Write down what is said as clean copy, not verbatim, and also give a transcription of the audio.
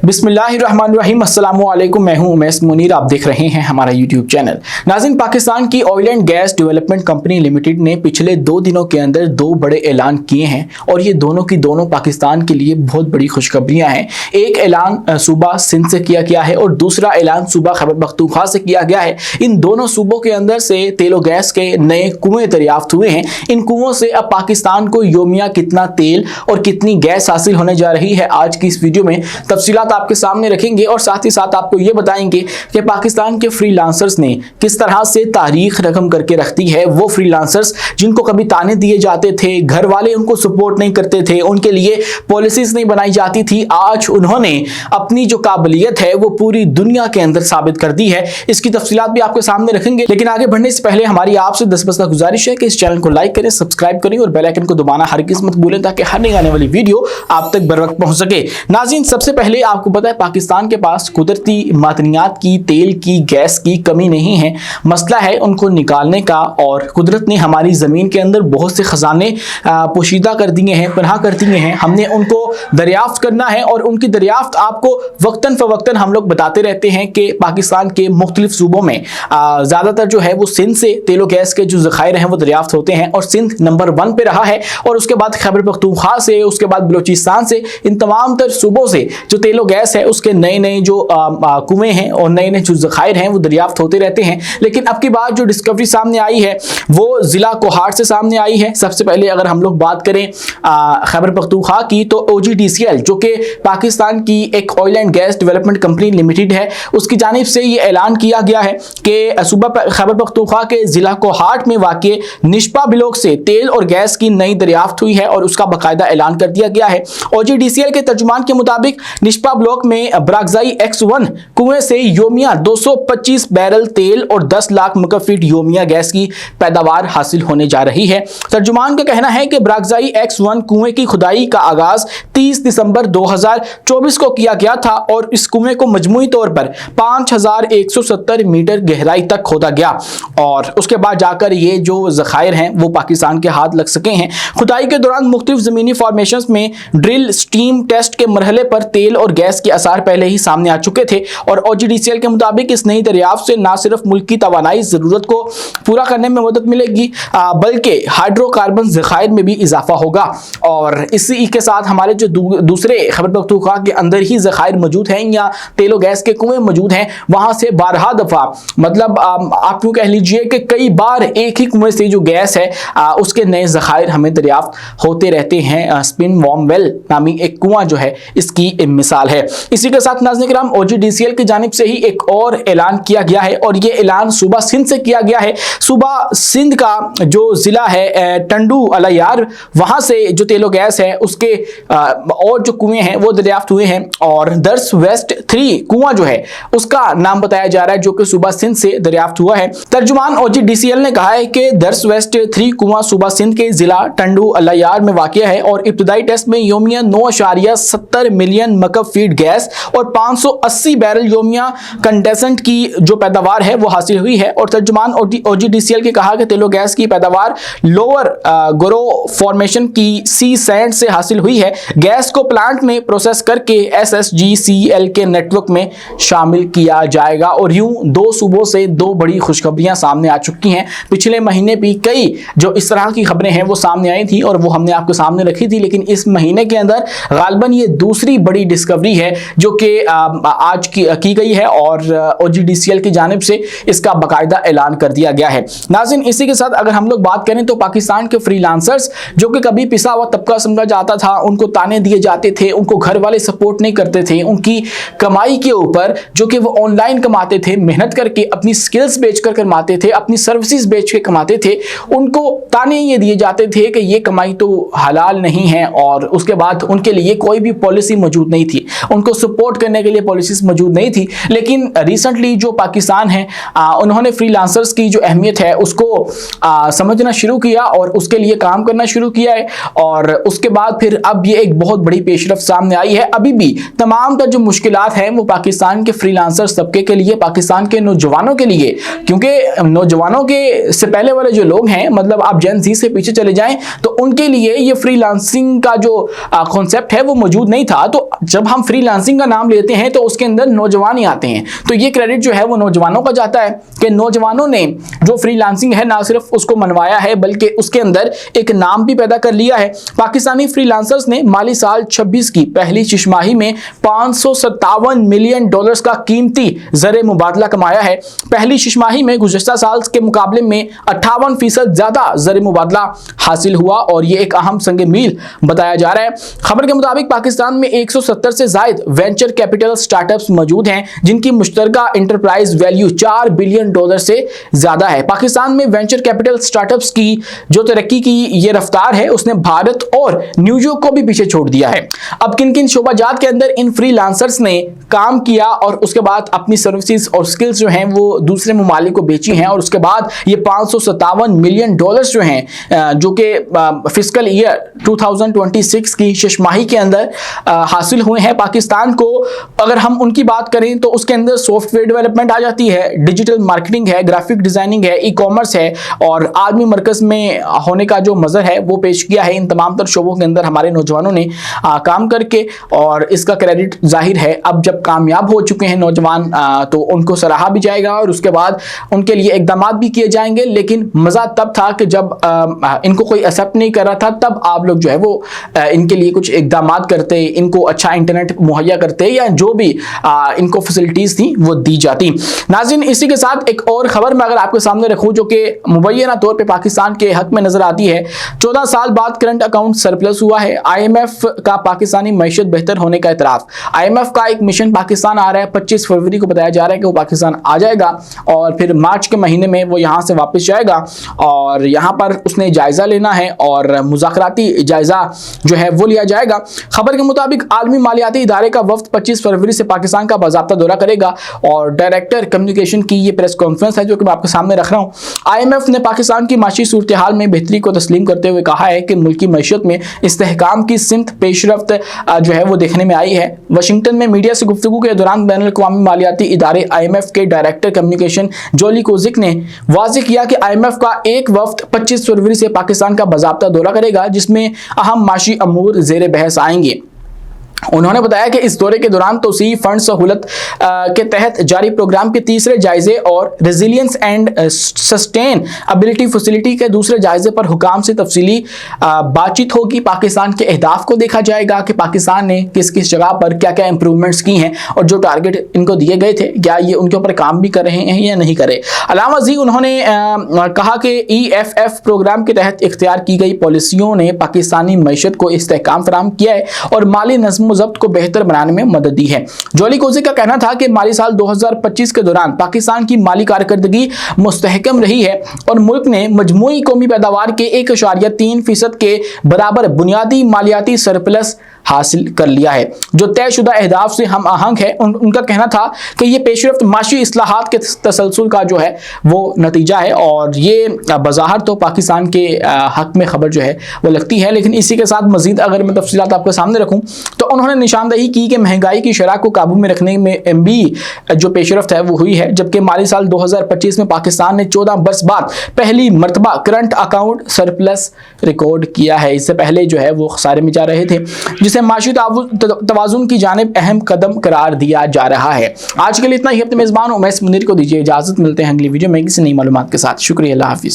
बिस्मिल्लाहिर्रहमानिर्रहीम, अस्सलाम वालेकुम। मैं हूं उमैस मुनीर, आप देख रहे हैं हमारा यूट्यूब चैनल। नाज़रीन, पाकिस्तान की oil and gas development company limited ने पिछले 2 दिनों के अंदर 2 बड़े ऐलान किए हैं और ये दोनों की दोनों पाकिस्तान के लिए बहुत बड़ी खुशखबरियां हैं। एक ऐलान सूबा सिंध से किया गया है और दूसरा ऐलान सूबा खैबर पख्तूनख्वा से किया गया है। इन दोनों सूबों के अंदर से तेल और गैस के नए कुएं दरियाफ्त हुए हैं। इन कुओं से अब पाकिस्तान को योमिया कितना तेल और कितनी गैस हासिल होने जा रही है, आज की इस वीडियो में तफसीलात आपके सामने रखेंगे और साथ ही साथ आपको ये बताएंगे कि पाकिस्तान के फ्रीलांसर्स ने किस तरह से तारीख रकम करके रख दी है। वो फ्रीलांसर्स जिनको कभी ताने दिए जाते थे, घर वाले उनको सपोर्ट नहीं करते थे, उनके लिए पॉलिसीज नहीं बनाई जाती थी, आज उन्होंने अपनी जो काबिलियत है वो पूरी दुनिया के अंदर साबित कर दी है। इसकी तफसीलात भी आपके सामने रखेंगे, लेकिन आगे बढ़ने से पहले हमारी आपसे 10 गुजारिश है कि इस चैनल को लाइक करें, सब्सक्राइब करें और बेल आइकन को दबाना हरगिज़ मत भूलें ताकि हर नई आने वाली वीडियो आप तक बर वक्त पहुंच सके। नाज़रीन, सबसे पहले आपको पता है पाकिस्तान के पास कुदरती मादनियात की, तेल की, गैस की कमी नहीं है। मसला है उनको निकालने का, और कुदरत ने हमारी ज़मीन के अंदर बहुत से ख़जाने पोशीदा कर दिए हैं, पनाह कर दिए हैं। हमने उनको दरियाफ्त करना है और उनकी दरियाफ्त आपको वक्तन फ़वक्तन हम लोग बताते रहते हैं कि पाकिस्तान के मुख्तलिफ सूबों में ज़्यादातर जो है वो सिंध से तेल और गैस के जो ज़खायर हैं वो दरियाफ्त होते हैं और सिंध नंबर 1 पे रहा है। और उसके बाद खैबर पख्तूनख्वा से, उसके बाद बलूचिस्तान से, इन तमाम तर सूबों से जो तेल और गैस है उसके नए नए जो कुएं हैं और नए नए जो ज़खायर हैं वो दरियाफ्त होते रहते हैं। लेकिन अब की बात जो डिस्कवरी सामने आई है वो ज़िला कोहाट से सामने आई है। सबसे पहले अगर हम लोग बात करें खैबर पख्तूनख्वा की, तो OGDCL जो कि पाकिस्तान की एक oil and gas development company limited है, उसकी जानिब से ये ऐलान किया गया है कि सूबा खैबर पख्तूनख्वा के ज़िला कोहाट में वाक़े निशपा ब्लॉक से तेल और गैस की नई दरियाफ्त हुई है और उसका बाकायदा ऐलान कर दिया गया है। OGDCL के तर्जुमान के मुताबिक निशपा ब्लॉक में ब्राकज़ाई X1 कुएं से योमिया 225 बैरल तेल और 10 लाख मुकअब फीट योमिया गैस की पैदावार हासिल होने जा रही है। तर्जुमान का कहना है कि ब्राकज़ाई X1 कुएं की खुदाई का आगाज 30 दिसंबर 2024 को किया गया था और इस कुएं को मजमूई तौर पर 5170 मीटर गहराई तक खोदा गया और उसके बाद जाकर ये जो ज़खायर हैं वो पाकिस्तान के हाथ लग सके हैं। खुदाई के दौरान मुख्तलिफ ज़मीनी फॉर्मेशंस में ड्रिल स्टीम टेस्ट के मरहले पर तेल और गैस के आसार पहले ही सामने आ चुके थे और OGDCL के मुताबिक इस नई दरियाफ्त से न सिर्फ मुल्क की तवानाई ज़रूरत को पूरा करने में मदद मिलेगी बल्कि हाइड्रोकार्बन ज़खायर में भी इजाफा होगा। और इसी के साथ हमारे जो दूसरे खैबर पख्तूनख्वा के अंदर ही ज़खायर मौजूद हैं या तेल और गैस के कुएं मौजूद हैं, वहाँ से 12 दफ़ा मतलब आप यूँ कह लीजिए कि कई बार एक ही कुएं से जो गैस है उसके नए ज़खायर हमें दरियाफ्त होते रहते हैं। स्पिन वार्म वेल नामी एक कुआं जो है इसकी मिसाल है। इसी के साथ नाज़रीन किराम, OGDCL की जानिब से ही एक और ऐलान किया गया है और ये ऐलान सूबा सिंध से किया गया है। सूबा सिंध का जो ज़िला है टंडू अलायार, वहाँ से जो तेल और गैस है उसके और जो कुएं हैं वो दरियाफ्त हुए हैं और दर्स वेस्ट 3 कुआं जो है उसका नाम बताया जा रहा है जो कि सूबा सिंध से दरियाफ्त हुआ है। तर्जुमान OGDCL ने कहा है कि दर्स वेस्ट 3 कुआं सूबा सिंध के ज़िला टंडू अलायार में वाक़ है और इब्तदाई टेस्ट में योमिया 9.70 मिलियन मकअब फीट गैस और 580 बैरल योमिया कंडेंसेंट की जो पैदावार है वो हासिल हुई है। और तर्जुमान OGDCL के कहा कि तेल और गैस की पैदावार लोअर गोरो फॉर्मेशन की सी सैंड से हासिल हुई है। गैस को प्लांट में प्रोसेस करके SSGCL के नेटवर्क में शामिल किया जाएगा। और यूं 2 सूबों से 2 बड़ी खुशखबरियां सामने आ चुकी हैं। पिछले महीने भी कई जो इस तरह की खबरें हैं वो सामने आई थी और वो हमने आपके सामने रखी थी, लेकिन इस महीने के अंदर गालबन ये दूसरी बड़ी डिस्कवरी है जो कि आज की गई है और OGDCL की जानिब से इसका बाकायदा ऐलान कर दिया गया है। नाज़रीन, इसी के साथ अगर हम लोग बात करें तो पाकिस्तान के फ्रीलांसर्स जो कि कभी पिसा हुआ तबका समझा जाता था, उनको ताने दिए जाते थे, उनको घर वाले सपोर्ट नहीं करते थे, उनकी कमाई के ऊपर जो कि वो ऑनलाइन कमाते थे, मेहनत करके अपनी स्किल्स बेचकर कमाते थे, अपनी सर्विसेज बेच के कमाते थे, उनको ताने ये दिए जाते थे कि ये कमाई तो हलाल नहीं है। और उसके बाद उनके लिए कोई भी पॉलिसी मौजूद नहीं थी, उनको सपोर्ट करने के लिए पॉलिसीज मौजूद नहीं थी। लेकिन रिसेंटली जो पाकिस्तान है उन्होंने फ्रीलांसर्स की जो अहमियत है उसको समझना शुरू किया और उसके लिए काम करना शुरू किया है और उसके बाद फिर अब ये एक बहुत बड़ी पेशरफ्त सामने आई है। अभी भी तमाम तर जो मुश्किलात हैं वो पाकिस्तान के फ्रीलांसर तबके के लिए, पाकिस्तान के नौजवानों के लिए, क्योंकि नौजवानों के से पहले वाले जो लोग हैं, मतलब आप जेन ज़ी से पीछे चले जाएं तो उनके लिए ये फ्रीलांसिंग का जो कॉन्सेप्ट है वो मौजूद नहीं था। तो जब हम फ्री लांसिंग का नाम लेते हैं तो उसके अंदर नौजवान ही आते हैं। तो ये क्रेडिट जो है वो नौजवानों का जाता है कि नौजवानों ने जो फ्री लांसिंग है ना सिर्फ उसको मनवाया है बल्कि उसके अंदर एक नाम भी पैदा कर लिया है। पाकिस्तानी फ्रीलांसर्स ने माली साल 26 की पहली छिमाही में $557 मिलियन का कीमती ज़र मुबादला कमाया है। पहली छिमाही में गुज़श्ता साल के मुकाबले में 58% ज़्यादा ज़र मुबादला हासिल हुआ और ये एक अहम संग मील बताया जा रहा है। खबर के मुताबिक पाकिस्तान में 170 से ज़ायद वेंचर कैपिटल स्टार्टअप्स मौजूद हैं जिनकी मुश्तरका एंटरप्राइज वैल्यू $4 बिलियन से ज़्यादा है। पाकिस्तान में वेंचर कैपिटल स्टार्टअप्स की जो तरक्की की ये रफ्तार है उसने भारत और न्यूयॉर्क को भी पीछे छोड़ दिया है। अब किन किन शोबाजात के अंदर इन फ्रीलांसर्स ने काम किया और उसके बाद अपनी सर्विसेज और स्किल्स जो हैं वो दूसरे ममालिक को बेची हैं और उसके बाद ये $557 मिलियन जो हैं जो कि फिस्कल ईयर 2026 की छमाही के अंदर हासिल हुए हैं। पाकिस्तान को अगर हम उनकी बात करें तो उसके अंदर सॉफ्टवेयर डेवलपमेंट आ जाती है, डिजिटल मार्केटिंग है, ग्राफिक डिजाइनिंग है, ई कॉमर्स है और आर्मी मरकज में होने का जो मज़र है वो पेश किया है। इन तमाम तर शोबों के अंदर हमारे नौजवानों ने काम करके और इसका क्रेडिट जाहिर है अब जब कामयाब हो चुके हैं नौजवान तो उनको सराहा भी जाएगा और उसके बाद उनके लिए इकदाम भी किए जाएंगे। लेकिन मज़ा तब था कि जब इनको कोई एक्सेप्ट नहीं कर रहा था तब आप लोग जो है वो इनके लिए कुछ इकदाम करते, इनको अच्छा इंटरनेट मुहैया करते या जो भी इनको फैसिलिटीज़ थी वो दी जाती। नाज़रीन, इसी के साथ एक और खबर मैं अगर आपके सामने रखूँ जो कि मुबैना तौर पर पाकिस्तान के हक में नजर आती है। 14 साल बाद करंट अकाउंट सरप्लस हुआ है। IMF का पाकिस्तानी मईशत बेहतर होने का इतराफ। IMF का एक मिशन पाकिस्तान आ रहा है। 25 फरवरी को बताया जा रहा है कि वो पाकिस्तान आ जाएगा और फिर मार्च के महीने में वो यहाँ से वापस जाएगा और यहाँ पर उसने जायजा लेना है और मुज़ाकराती जायजा जो है वो लिया जाएगा। खबर के मुताबिक आलमी मालियाती इदारे का वफ्द 25 फरवरी से पाकिस्तान का बाज़ाब्ता दौरा करेगा और डायरेक्टर कम्युनिकेशन की ये प्रेस कॉन्फ्रेंस है जो कि मैं आपके सामने रख रहा हूँ। IMF ने पाकिस्तान की माशी सूरत हाल में बेहतरी को तस्लीम करते हुए कहा है कि मुल्की मईशत में इस्तेहकाम की सिमत पेशरफ्त जो है वो देखने में आई है। वाशिंगटन में मीडिया से गुफ्तगू के दौरान बैनुल अक़वामी मालियाती इदारे IMF के डायरेक्टर कम्युनिकेशन जोली कोजिक ने वाज़ेह किया कि IMF का एक वफ्द 25 फरवरी से पाकिस्तान का बाज़ाब्ता दौरा करेगा जिसमें अहम माशी अमूर ज़ेर बहस आएंगे। उन्होंने बताया कि इस दौरे के दौरान तोसी फंड सहूलत के तहत जारी प्रोग्राम के तीसरे जायजे और resilience and sustain ability facility के दूसरे जायजे पर हुकाम से तफसीली बातचीत होगी। पाकिस्तान के अहदाफ को देखा जाएगा कि पाकिस्तान ने किस किस जगह पर क्या क्या इंप्रूवमेंट्स की हैं और जो टारगेट इनको दिए गए थे क्या ये उनके ऊपर काम भी कर रहे हैं या नहीं करे। अलावा जी उन्होंने कहा कि EFF प्रोग्राम के तहत इख्तियार की गई पॉलिसियों ने पाकिस्तानी मईशत को इस्तेहकाम फराहम किया है और माली नज़्म ज़ब्त को बेहतर बनाने में मदद दी है। जोली कोजिक का कहना था कि माली साल 2025 के दौरान पाकिस्तान की माली कारकर्दगी मुस्तहकम रही है और मुल्क ने मजमूई कौमी पैदावार के 1.3% के बराबर बुनियादी मालियाती सरप्लस हासिल कर लिया है जो तयशुदा अहदाफ से हम आहंग है। उनका कहना था कि ये पेशरफ्त माशी इस्लाहात के तसलसल का जो है वो नतीजा है और ये बज़ाहिर तो पाकिस्तान के हक में खबर जो है वो लगती है। लेकिन इसी के साथ मजीद अगर मैं तफसीलात आपके सामने रखूँ तो उन्होंने निशानदही की कि महंगाई की शरह को काबू में रखने में भी जो पेशरफ्त है वो हुई है जबकि माली साल 2025 में पाकिस्तान ने 14 बरस बाद पहली मरतबा करंट अकाउंट सरप्लस रिकॉर्ड किया है। इससे पहले जो है वो खसारे में जा रहे थे जिसे माशी तवाज़ुन की जानिब अहम कदम करार दिया जा रहा है। आज के लिए इतना ही। अपने मेज़बान उमैस मुनीर को दीजिए इजाज़त। मिलते हैं अगली वीडियो में किसी नई मालूमात के साथ। शुक्रिया, अल्लाह हाफिज़।